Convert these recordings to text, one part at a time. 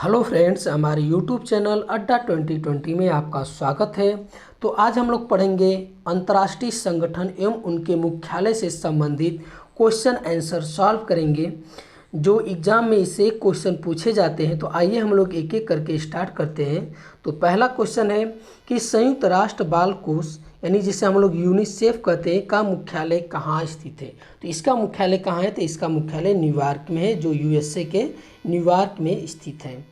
Hello friends, हमारे YouTube channel अड्डा 2020 में आपका स्वागत है। तो आज हम लोग पढ़ेंगे अंतर्राष्ट्रीय संगठन एवं उनके मुख्यालय से संबंधित क्वेश्चन आंसर सॉल्व करेंगे जो एग्ज़ाम में इससे क्वेश्चन पूछे जाते हैं। तो आइए हम लोग एक एक करके स्टार्ट करते हैं। तो पहला क्वेश्चन है कि संयुक्त राष्ट्र बाल कोष यानी जिसे हम लोग यूनिसेफ कहते हैं का मुख्यालय कहाँ स्थित है। तो इसका मुख्यालय कहाँ है? तो इसका मुख्यालय न्यूयॉर्क में है, जो यूएसए के न्यूयॉर्क में स्थित है।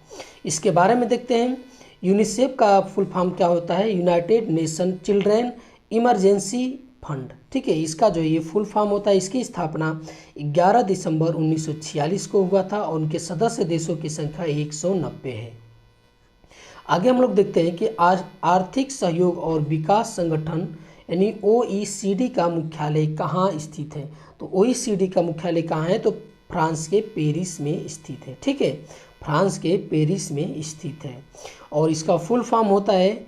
इसके बारे में देखते हैं। यूनिसेफ का फुल फॉर्म क्या होता है? United nation children emergency fund. ठीक है, इसका जो ये फुल फॉर्म होता है, इसकी स्थापना 11 दिसंबर 1946 को हुआ था और उनके सदस्य देशों की संख्या 190 है। आगे हम लोग देखते हैं कि आज आर्थिक सहयोग और विकास संगठन यानी ओईसीडी का मुख्यालय कहाँ स्थित है। तो ओईसीडी का मुख्यालय कहाँ है? तो फ्रांस के पेरिस में स्थित है। ठीक है, फ्रांस के पेरिस में स्थित है और इसका फुल फॉर्म होता है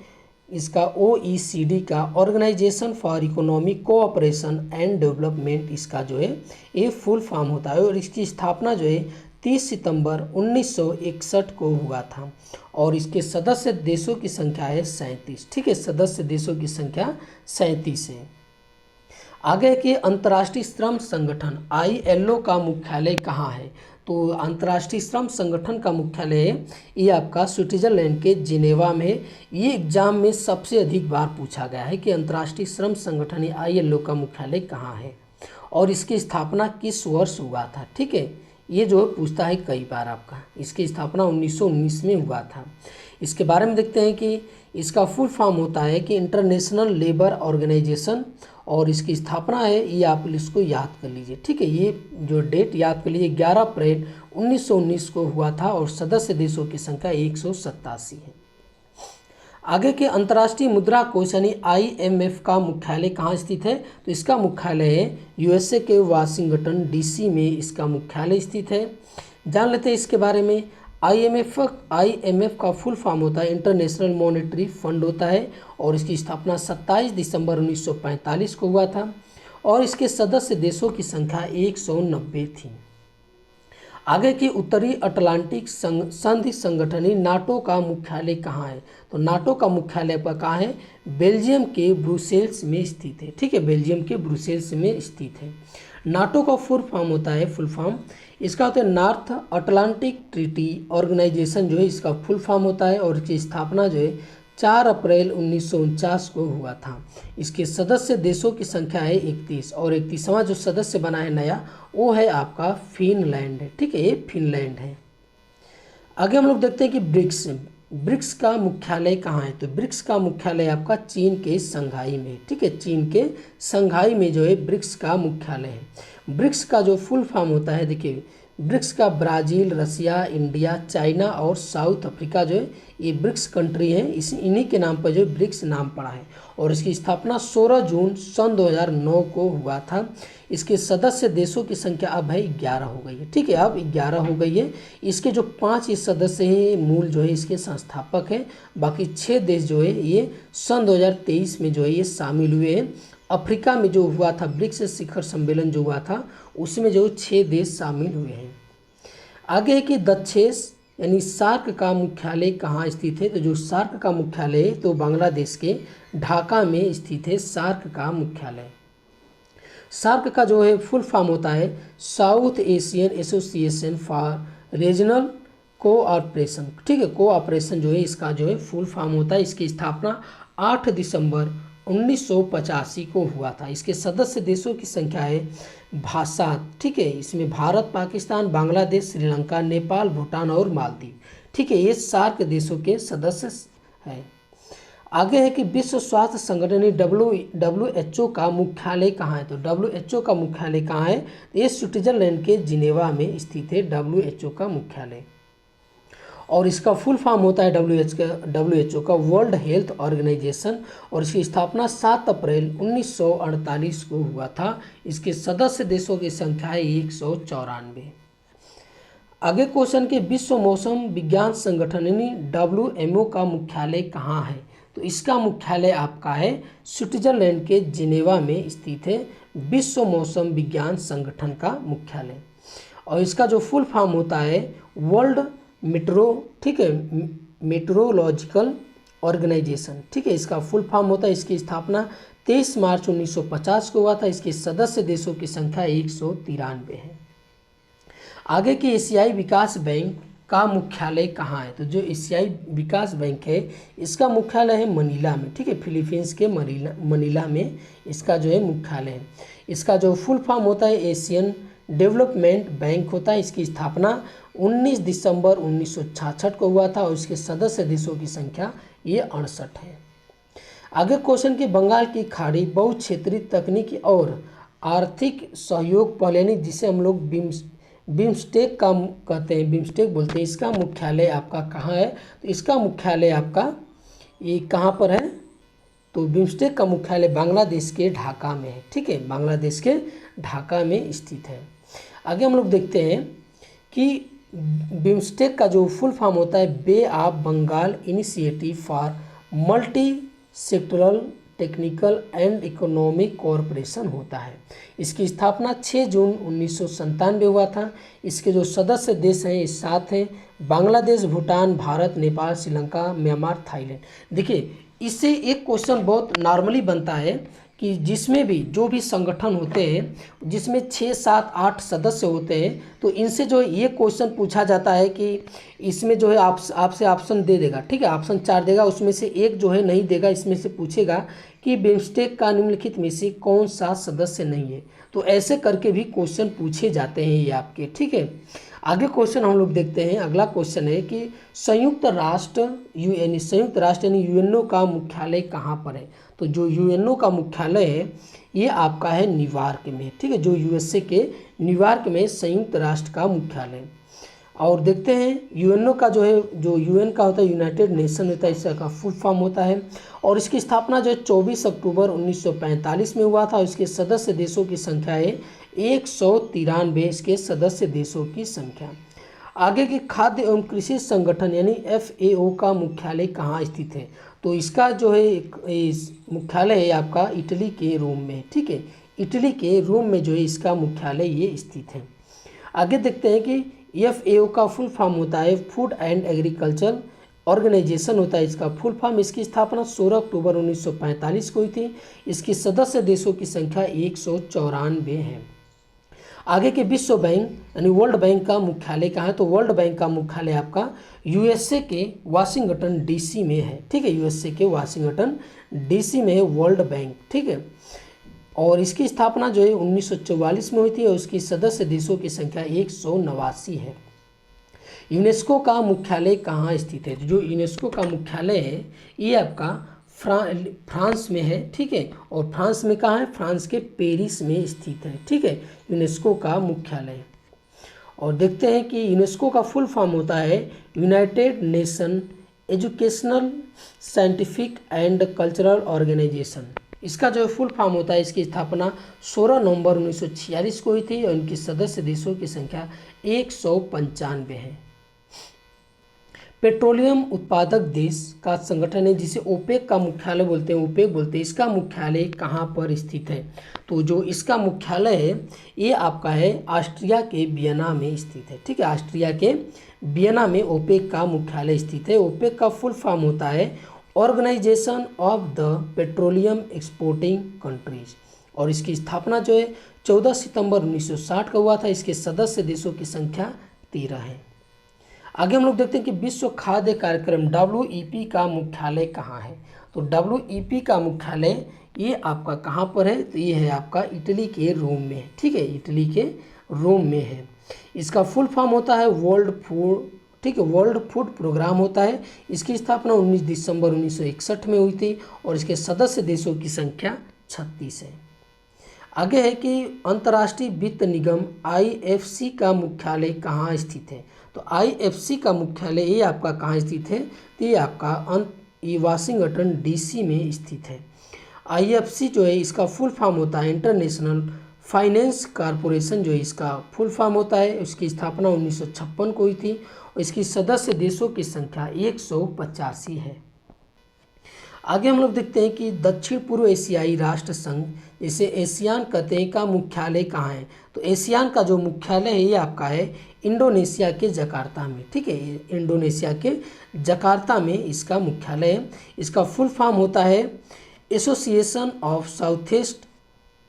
इसका ओईसीडी का Organisation for Economic Cooperation and Development, इसका जो है ये फुल फॉर्म होता है और इसकी स्थापना जो है 30 सितंबर 1961 को हुआ था और इसके सदस्य देशों की संख्या है 37। ठीक है, सदस्य देशों की संख्या 37 है। आगे के अंतर्राष्ट्रीय श्रम संगठन आईएलओ का मुख्यालय कहाँ है? तो अंतर्राष्ट्रीय श्रम संगठन का मुख्यालय है ये आपका स्विट्जरलैंड के जिनेवा में है। ये एग्जाम में सबसे अधिक बार पूछा गया है कि अंतर्राष्ट्रीय श्रम संगठन आईएलओ का मुख्यालय कहाँ है और इसकी स्थापना किस वर्ष हुआ था। ठीक है, ये जो पूछता है कई बार आपका। इसकी स्थापना 1919 में हुआ था। इसके बारे में देखते हैं कि इसका फुल फॉर्म होता है कि इंटरनेशनल लेबर ऑर्गेनाइजेशन और इसकी स्थापना है, ये आप इसको याद कर लीजिए। ठीक है, ये जो डेट याद कर लीजिए 11 अप्रैल 1919 को हुआ था और सदस्य देशों की संख्या 187 है। आगे के अंतर्राष्ट्रीय मुद्रा कोष यानी आईएमएफ का मुख्यालय कहाँ स्थित है? तो इसका मुख्यालय है यूएसए के वाशिंगटन डीसी में इसका मुख्यालय स्थित है। जान लेते हैं इसके बारे में। आईएमएफ का फुल फॉर्म होता है इंटरनेशनल मॉनेटरी फंड होता है और इसकी स्थापना 27 दिसंबर 1945 को हुआ था और इसके सदस्य देशों की संख्या 190 थी। आगे की उत्तरी अटलांटिक संधि संगठन नाटो का मुख्यालय कहाँ है? तो नाटो का मुख्यालय पर कहाँ है? बेल्जियम के ब्रुसेल्स में स्थित है। ठीक है, बेल्जियम के ब्रुसेल्स में स्थित है। नाटो का फुल फॉर्म होता है इसका होता है नॉर्थ अटलांटिक ट्रीटी ऑर्गेनाइजेशन, जो है इसका फुल फॉर्म होता है और इसकी स्थापना जो है 4 अप्रैल 1949 को हुआ था। इसके सदस्य देशों की संख्या है 31 और 31वां जो सदस्य बना है नया वो है आपका फिनलैंड है। ठीक है, ये फिनलैंड है। आगे हम लोग देखते हैं कि ब्रिक्स का मुख्यालय कहाँ है? तो ब्रिक्स का मुख्यालय आपका चीन के संघाई में। ठीक है, चीन के संघाई में जो है ब्रिक्स का मुख्यालय है। ब्रिक्स का जो फुल फॉर्म होता है, देखिए ब्रिक्स का ब्राज़ील, रसिया, इंडिया, चाइना और साउथ अफ्रीका जो है ये ब्रिक्स कंट्री है। इन्हीं के नाम पर जो ब्रिक्स नाम पड़ा है और इसकी स्थापना 16 जून सन 2009 को हुआ था। इसके सदस्य देशों की संख्या अब है 11 हो गई है। ठीक है, अब 11 हो गई है। इसके जो 5 सदस्य हैं मूल जो है इसके संस्थापक हैं, बाकी 6 देश जो है ये सन 2023 में जो है ये शामिल हुए हैं। अफ्रीका में जो हुआ था ब्रिक्स शिखर सम्मेलन जो हुआ था उसमें जो 6 देश शामिल हुए हैं। आगे है कि दक्षेस यानी सार्क का मुख्यालय कहाँ स्थित है? तो जो सार्क का मुख्यालय है तो बांग्लादेश के ढाका में स्थित है सार्क का मुख्यालय। सार्क का जो है फुल फॉर्म होता है south Asian association for regional cooperation. ठीक है, कोऑपरेशन जो है इसका जो है फुल फॉर्म होता है। इसकी स्थापना 8 दिसंबर 1985 को हुआ था। इसके सदस्य देशों की संख्या है 7। ठीक है, इसमें भारत, पाकिस्तान, बांग्लादेश, श्रीलंका, नेपाल, भूटान और मालदीव। ठीक है, ये सार्क देशों के सदस्य हैं। आगे है कि विश्व स्वास्थ्य संगठन WHO का मुख्यालय कहाँ है? तो WHO का मुख्यालय कहाँ है? ये स्विट्जरलैंड के जिनेवा में स्थित है WHO का मुख्यालय और इसका फुल फॉर्म होता है WHO का वर्ल्ड हेल्थ ऑर्गेनाइजेशन और इसकी स्थापना 7 अप्रैल 1948 को हुआ था। इसके सदस्य देशों की संख्या है 194। आगे क्वेश्चन के विश्व मौसम विज्ञान संगठन यानी WMO का मुख्यालय कहाँ है? तो इसका मुख्यालय आपका है स्विट्जरलैंड के जिनेवा में स्थित है विश्व मौसम विज्ञान संगठन का मुख्यालय और इसका जो फुल फॉर्म होता है वर्ल्ड मेट्रो, ठीक है, मेट्रोलॉजिकल ऑर्गेनाइजेशन, ठीक है, इसका फुल फॉर्म होता है। इसकी स्थापना 23 मार्च 1950 को हुआ था। इसके सदस्य देशों की संख्या 193 है। आगे की एशियाई विकास बैंक का मुख्यालय कहाँ है? तो जो एशियाई विकास बैंक है इसका मुख्यालय है मनीला में, ठीक है, फिलीपींस के मनीला में इसका जो है मुख्यालय है। इसका जो फुल फॉर्म होता है एशियन डेवलपमेंट बैंक होता है। इसकी स्थापना 19 दिसंबर 1966 को हुआ था और इसके सदस्य देशों की संख्या ये 68 है। आगे क्वेश्चन की बंगाल की खाड़ी बहुक्षेत्रीय तकनीकी और आर्थिक सहयोग पहले जिसे हम लोग बिम्स्टेक का कहते हैं, बिम्स्टेक बोलते हैं, इसका मुख्यालय आपका कहाँ है? तो इसका मुख्यालय आपका ये कहाँ पर है? तो बिम्स्टेक का मुख्यालय बांग्लादेश के ढाका में है, ठीक है, बांग्लादेश के ढाका में स्थित है। आगे हम लोग देखते हैं कि बिम्स्टेक का जो फुल फॉर्म होता है Bay of Bengal initiative for multi sectoral technical and economic corporation होता है। इसकी स्थापना 6 जून 1997 हुआ था। इसके जो सदस्य देश हैं इस 7 हैं, बांग्लादेश, भूटान, भारत, नेपाल, श्रीलंका, म्यांमार, थाईलैंड। देखिए इससे एक क्वेश्चन बहुत नॉर्मली बनता है कि जिसमें भी जो भी संगठन होते हैं जिसमें 6, 7, 8 सदस्य होते हैं तो इनसे जो ये क्वेश्चन पूछा जाता है कि इसमें जो है आपसे ऑप्शन दे देगा, ठीक है, ऑप्शन 4 देगा, उसमें से एक जो है नहीं देगा, इसमें से पूछेगा कि बिम्स्टेक का निम्नलिखित में से कौन सा सदस्य नहीं है। तो ऐसे करके भी क्वेश्चन पूछे जाते हैं ये आपके, ठीक है। आगे क्वेश्चन हम लोग देखते हैं। अगला क्वेश्चन है कि संयुक्त राष्ट्र यानी यूएनओ का मुख्यालय कहाँ पर है? तो जो यूएनओ का मुख्यालय है ये आपका है न्यूयॉर्क में, ठीक है, जो यूएसए के न्यूयॉर्क में संयुक्त राष्ट्र का मुख्यालय। और देखते हैं यूएनओ का जो है, जो यूएन का होता है यूनाइटेड नेशन होता है, इसका फुल फॉर्म होता है। और इसकी स्थापना जो है 24 अक्टूबर 1945 में हुआ था। इसके सदस्य देशों की संख्या है 193, इसके सदस्य देशों की संख्या। आगे के खाद्य एवं कृषि संगठन यानी FAO का मुख्यालय कहाँ स्थित है? तो इसका जो है इस मुख्यालय है आपका इटली के रोम में, ठीक है, इटली के रोम में जो है इसका मुख्यालय ये स्थित है। आगे देखते हैं कि FAO का फुल फॉर्म होता है फूड एंड एग्रीकल्चर ऑर्गेनाइजेशन होता है इसका फुल फॉर्म। इसकी स्थापना 16 अक्टूबर 1945 को हुई थी। इसकी सदस्य देशों की संख्या 194 है। आगे के विश्व बैंक यानी वर्ल्ड बैंक का मुख्यालय कहाँ है? तो वर्ल्ड बैंक का मुख्यालय आपका यूएसए के वाशिंगटन DC में है, ठीक है, यूएसए के वाशिंगटन DC में है वर्ल्ड बैंक, ठीक है। और इसकी स्थापना जो है 1944 में हुई थी और उसकी सदस्य देशों की संख्या 189 है। यूनेस्को का मुख्यालय कहाँ स्थित है? जो यूनेस्को का मुख्यालय है ये आपका फ्रांस में है, ठीक है, और फ्रांस में कहाँ है? फ्रांस के पेरिस में स्थित है, ठीक है, यूनेस्को का मुख्यालय। और देखते हैं कि यूनेस्को का फुल फॉर्म होता है United Nation Educational Scientific and Cultural Organisation. इसका जो फुल फॉर्म होता है, इसकी स्थापना 16 नवंबर 1946 को हुई थी और इनकी सदस्य देशों की संख्या 195 है। पेट्रोलियम उत्पादक देश का संगठन है जिसे ओपेक का मुख्यालय बोलते हैं, ओपेक बोलते हैं। इसका मुख्यालय कहाँ पर स्थित है? तो जो इसका मुख्यालय है ये आपका है ऑस्ट्रिया के वियना में स्थित है, ठीक है, ऑस्ट्रिया के वियना में ओपेक का मुख्यालय स्थित है। ओपेक का फुल फॉर्म होता है Organisation of the Petroleum Exporting Countries और इसकी स्थापना जो है 14 सितंबर 1960 का हुआ था। इसके सदस्य देशों की संख्या 13 है। आगे हम लोग देखते हैं कि विश्व खाद्य कार्यक्रम WEP का मुख्यालय कहाँ है? तो WEP का मुख्यालय ये आपका कहाँ पर है? तो ये है आपका इटली के रोम में, ठीक है, इटली के रोम में है। इसका फुल फॉर्म होता है वर्ल्ड फूड, ठीक है, वर्ल्ड फूड प्रोग्राम होता है। इसकी स्थापना 19 दिसंबर 1961 में हुई थी और इसके सदस्य देशों की संख्या 36 है। आगे है कि अंतर्राष्ट्रीय वित्त निगम IFC का मुख्यालय कहाँ स्थित है? तो IFC का मुख्यालय ये आपका कहाँ स्थित है? तो ये आपका ये वाशिंगटन DC में स्थित है। IFC जो है इसका फुल फॉर्म होता है इंटरनेशनल फाइनेंस कॉरपोरेशन, जो है इसका फुल फॉर्म होता है। उसकी स्थापना 1956 को हुई थी और इसकी सदस्य देशों की संख्या 185 है। आगे हम लोग देखते हैं कि दक्षिण पूर्व एशियाई राष्ट्र संघ, जैसे एशियान कहते हैं, का मुख्यालय कहाँ है? तो एशियान का जो मुख्यालय है ये आपका है इंडोनेशिया के जकार्ता में। ठीक है, इंडोनेशिया के जकार्ता में इसका मुख्यालय है। इसका फुल फॉर्म होता है association of south east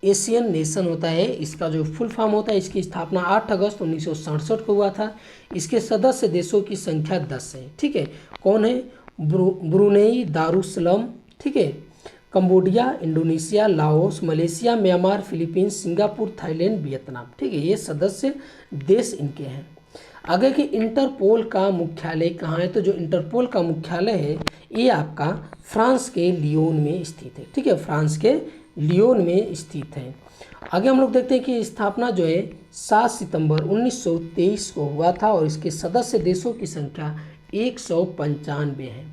Asian nation होता है, इसका जो फुल फॉर्म होता है। इसकी स्थापना 8 अगस्त 1967 को हुआ था। इसके सदस्य देशों की संख्या 10 है। ठीक है, कौन है? ब्रुनेई दारुसलाम, ठीक है, Cambodia, Indonesia, Laos, Malaysia, Myanmar, Philippines, Singapore, Thailand, Vietnam. ठीक है, ये सदस्य देश इनके हैं। आगे कि इंटरपोल का मुख्यालय कहाँ है? तो जो इंटरपोल का मुख्यालय है ये आपका फ्रांस के लियोन में स्थित है। ठीक है, फ्रांस के लियोन में स्थित है। आगे हम लोग देखते हैं कि स्थापना जो है 7 सितंबर 1923 को हुआ था और इसके सदस्य देशों की संख्या 195 है।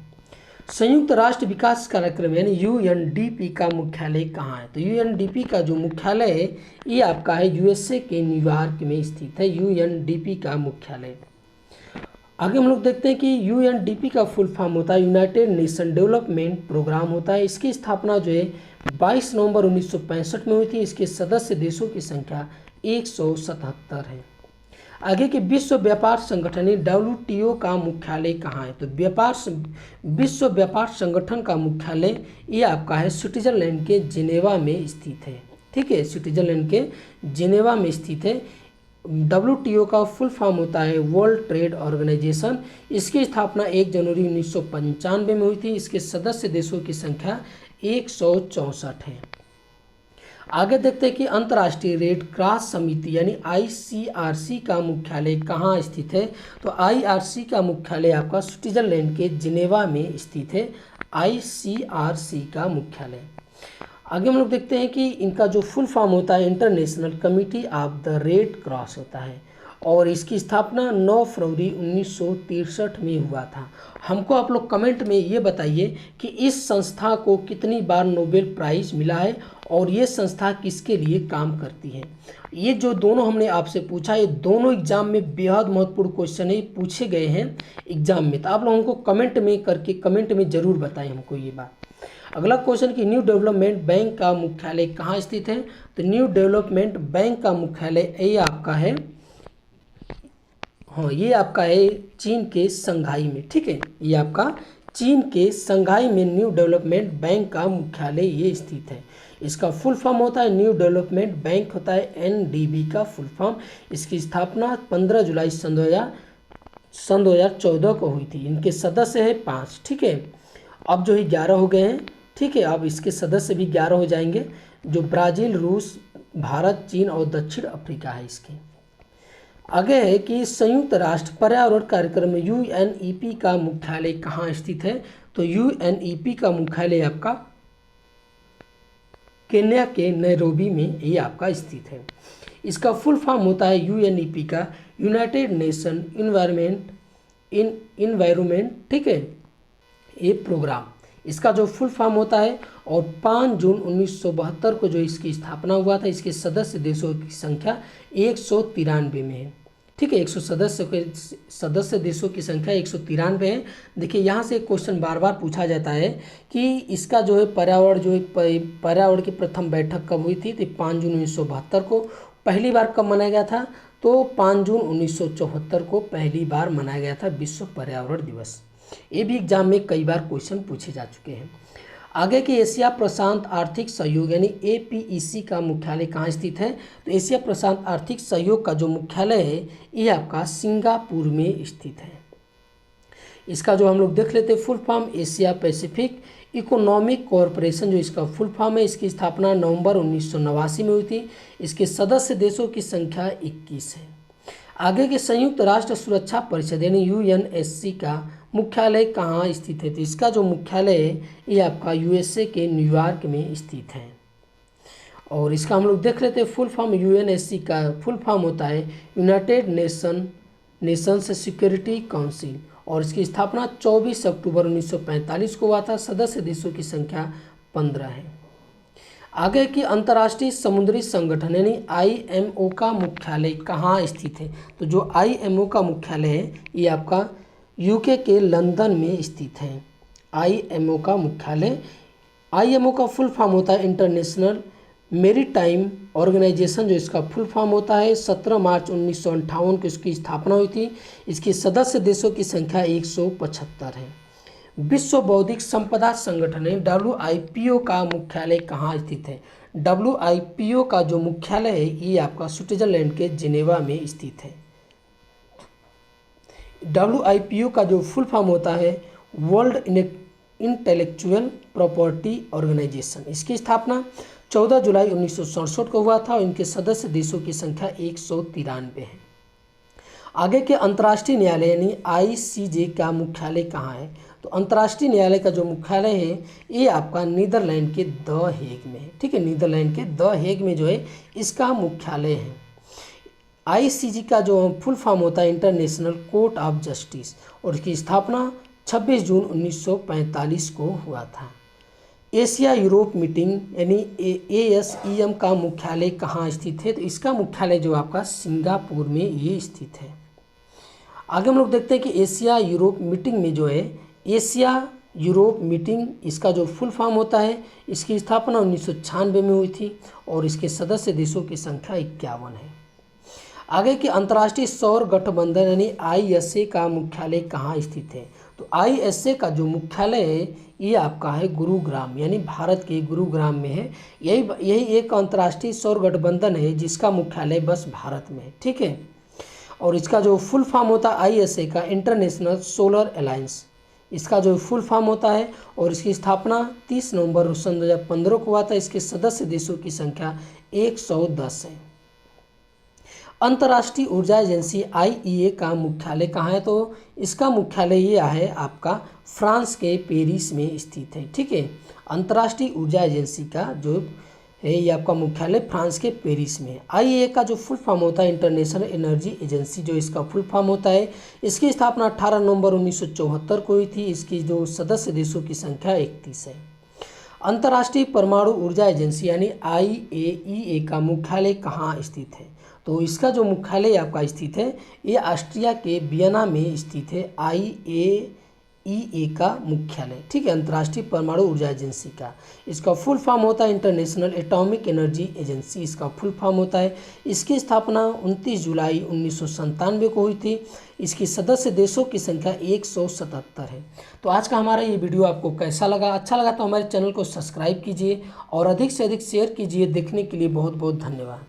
संयुक्त राष्ट्र विकास कार्यक्रम यानी यूएनडीपी का मुख्यालय कहाँ है? तो यूएनडीपी का जो मुख्यालय है ये आपका है यूएसए के न्यूयॉर्क में स्थित है, यूएनडीपी का मुख्यालय। आगे हम लोग देखते हैं कि यूएनडीपी का फुल फॉर्म होता है यूनाइटेड नेशन डेवलपमेंट प्रोग्राम होता है। इसकी स्थापना जो है 22 नवंबर 1965 में हुई थी। इसके सदस्य देशों की संख्या 177 है। आगे के विश्व व्यापार संगठन WTO का मुख्यालय कहाँ है? तो विश्व व्यापार संगठन का मुख्यालय ये आपका है स्विट्जरलैंड के जिनेवा में स्थित है। ठीक है, स्विट्जरलैंड के जिनेवा में स्थित है। WTO का फुल फॉर्म होता है वर्ल्ड ट्रेड ऑर्गेनाइजेशन। इसकी स्थापना 1 जनवरी 1995 में हुई थी। इसके सदस्य देशों की संख्या 164 है। आगे देखते हैं कि अंतर्राष्ट्रीय रेड क्रॉस समिति यानी ICRC का मुख्यालय कहाँ स्थित है? तो IRC का मुख्यालय आपका स्विट्जरलैंड के जिनेवा में स्थित है, ICRC का मुख्यालय। आगे हम लोग देखते हैं कि इनका जो फुल फॉर्म होता है international committee of the red cross होता है और इसकी स्थापना 9 फरवरी 1963 में हुआ था। हमको आप लोग कमेंट में ये बताइए कि इस संस्था को कितनी बार नोबेल प्राइज़ मिला है और ये संस्था किसके लिए काम करती है। ये जो दोनों हमने आपसे पूछा, ये दोनों एग्जाम में बेहद महत्वपूर्ण क्वेश्चन है, पूछे गए हैं एग्जाम में। तो आप लोगों को कमेंट में करके कमेंट में ज़रूर बताएं हमको ये बात। अगला क्वेश्चन कि न्यू डेवलपमेंट बैंक का मुख्यालय कहाँ स्थित है? तो न्यू डेवलपमेंट बैंक का मुख्यालय ये आपका है, हाँ ये आपका है चीन के शंघाई में। ठीक है, ये आपका चीन के शंघाई में न्यू डेवलपमेंट बैंक का मुख्यालय ये स्थित है। इसका फुल फॉर्म होता है न्यू डेवलपमेंट बैंक होता है NDB का फुल फॉर्म। इसकी स्थापना 15 जुलाई सन 2014 को हुई थी। इनके सदस्य है 5। ठीक है, अब जो है 11 हो गए हैं। ठीक है, अब इसके सदस्य भी 11 हो जाएंगे, जो ब्राज़ील, रूस, भारत, चीन और दक्षिण अफ्रीका है इसके। आगे है कि संयुक्त राष्ट्र पर्यावरण कार्यक्रम में UNEP का मुख्यालय कहाँ स्थित है? तो UNEP का मुख्यालय आपका केन्या के नैरोबी में ये आपका स्थित है। इसका फुल फॉर्म होता है UNEP का यूनाइटेड नेशन इन्वायरमेंट, ठीक है, ये प्रोग्राम। इसका जो फुल फॉर्म होता है और 5 जून 1972 को जो इसकी स्थापना हुआ था। इसके सदस्य देशों की संख्या 193 में है। ठीक है, 100 सदस्य देशों की संख्या 193 है। देखिए यहाँ से क्वेश्चन बार बार पूछा जाता है कि इसका जो है पर्यावरण की प्रथम बैठक कब हुई थी? तो 5 जून 1972 को। पहली बार कब मनाया गया था? तो 5 जून 1974 को पहली बार मनाया गया था विश्व पर्यावरण दिवस। ये भी एग्जाम में कई बार क्वेश्चन पूछे जा चुके हैं। आगे के एशिया प्रशांत आर्थिक सहयोग यानी APEC का मुख्यालय कहाँ स्थित है? तो एशिया प्रशांत आर्थिक सहयोग का जो मुख्यालय है ये आपका सिंगापुर में स्थित है। इसका जो हम लोग देख लेते हैं full form Asia Pacific economic corporation, जो इसका फुल फॉर्म है। इसकी स्थापना नवंबर 1989 में हुई थी। इसके सदस्य देशों की संख्या 21 है। आगे के संयुक्त राष्ट्र सुरक्षा परिषद यानी UNSC का मुख्यालय कहाँ स्थित है? तो इसका जो मुख्यालय है ये आपका USA के न्यूयॉर्क में स्थित है। और इसका हम लोग देख लेते हैं फुल फॉर्म। UNSC का फुल फॉर्म होता है यूनाइटेड नेशंस सिक्योरिटी काउंसिल और इसकी स्थापना 24 अक्टूबर 1945 को हुआ था। सदस्य देशों की संख्या 15 है। आगे की अंतर्राष्ट्रीय समुद्री संगठन यानी IMO का मुख्यालय कहाँ स्थित है? तो जो IMO का मुख्यालय है ये आपका UK के लंदन में स्थित है। आईएमओ का मुख्यालय। आईएमओ का फुल फॉर्म होता है इंटरनेशनल मेरीटाइम ऑर्गेनाइजेशन, जो इसका फुल फॉर्म होता है। 17 मार्च 1958 को इसकी स्थापना हुई थी। इसके सदस्य देशों की संख्या 175 है। विश्व बौद्धिक संपदा संगठन है WIPO का मुख्यालय कहाँ स्थित है? WIPO का जो मुख्यालय है ये आपका स्विट्जरलैंड के जिनेवा में स्थित है। WIPO का जो फुल फॉर्म होता है वर्ल्ड इंटेलेक्चुअल प्रॉपर्टी ऑर्गेनाइजेशन। इसकी स्थापना 14 जुलाई 1967 को हुआ था और इनके सदस्य देशों की संख्या 193 है। आगे के अंतर्राष्ट्रीय न्यायालय यानी ICJ का मुख्यालय कहाँ है? तो अंतर्राष्ट्रीय न्यायालय का जो मुख्यालय है ये आपका नीदरलैंड के द हेग में है। ठीक है, नीदरलैंड के द हेग में जो है इसका मुख्यालय है। ICJ का जो फुल फॉर्म होता है इंटरनेशनल कोर्ट ऑफ जस्टिस और इसकी स्थापना 26 जून 1945 को हुआ था। एशिया यूरोप मीटिंग यानी ASEM का मुख्यालय कहाँ स्थित है? तो इसका मुख्यालय जो आपका सिंगापुर में ये स्थित है। आगे हम लोग देखते हैं कि एशिया यूरोप मीटिंग में जो है एशिया यूरोप मीटिंग, इसका जो फुल फॉर्म होता है इसकी स्थापना 1996 में हुई थी और इसके सदस्य देशों की संख्या 51 है। आगे के अंतर्राष्ट्रीय सौर गठबंधन यानी ISA का मुख्यालय कहाँ स्थित है? तो ISA का जो मुख्यालय है ये आपका है गुरुग्राम यानी भारत के गुरुग्राम में है। यही एक अंतर्राष्ट्रीय सौर गठबंधन है जिसका मुख्यालय बस भारत में है। ठीक है, और इसका जो फुल फॉर्म होता है ISA का इंटरनेशनल सोलर अलायंस, इसका जो फुल फॉर्म होता है और इसकी स्थापना 30 नवंबर सन 2015 को हुआ था। इसके सदस्य देशों की संख्या 110 है। अंतर्राष्ट्रीय ऊर्जा एजेंसी IEA का मुख्यालय कहाँ है? तो इसका मुख्यालय ये है आपका फ्रांस के पेरिस में स्थित है। ठीक है, अंतर्राष्ट्रीय ऊर्जा एजेंसी का जो है ये आपका मुख्यालय फ्रांस के पेरिस में है। IEA का जो फुल फॉर्म होता है इंटरनेशनल एनर्जी एजेंसी, जो इसका फुल फॉर्म होता है इसकी स्थापना 18 नवंबर 1974 को हुई थी। इसकी जो सदस्य देशों की संख्या 31 है। अंतर्राष्ट्रीय परमाणु ऊर्जा एजेंसी यानी IAEA का मुख्यालय कहाँ स्थित है? तो इसका जो मुख्यालय आपका स्थित है ये ऑस्ट्रिया के वियना में स्थित है। IAEA का मुख्यालय। ठीक है, अंतर्राष्ट्रीय परमाणु ऊर्जा एजेंसी का इसका फुल फॉर्म होता है इंटरनेशनल एटॉमिक एनर्जी एजेंसी, इसका फुल फॉर्म होता है। इसकी स्थापना 29 जुलाई 1997 को हुई थी। इसकी सदस्य देशों की संख्या 177 है। तो आज का हमारा ये वीडियो आपको कैसा लगा? अच्छा लगा तो हमारे चैनल को सब्सक्राइब कीजिए और अधिक से अधिक शेयर कीजिए। देखने के लिए बहुत बहुत धन्यवाद।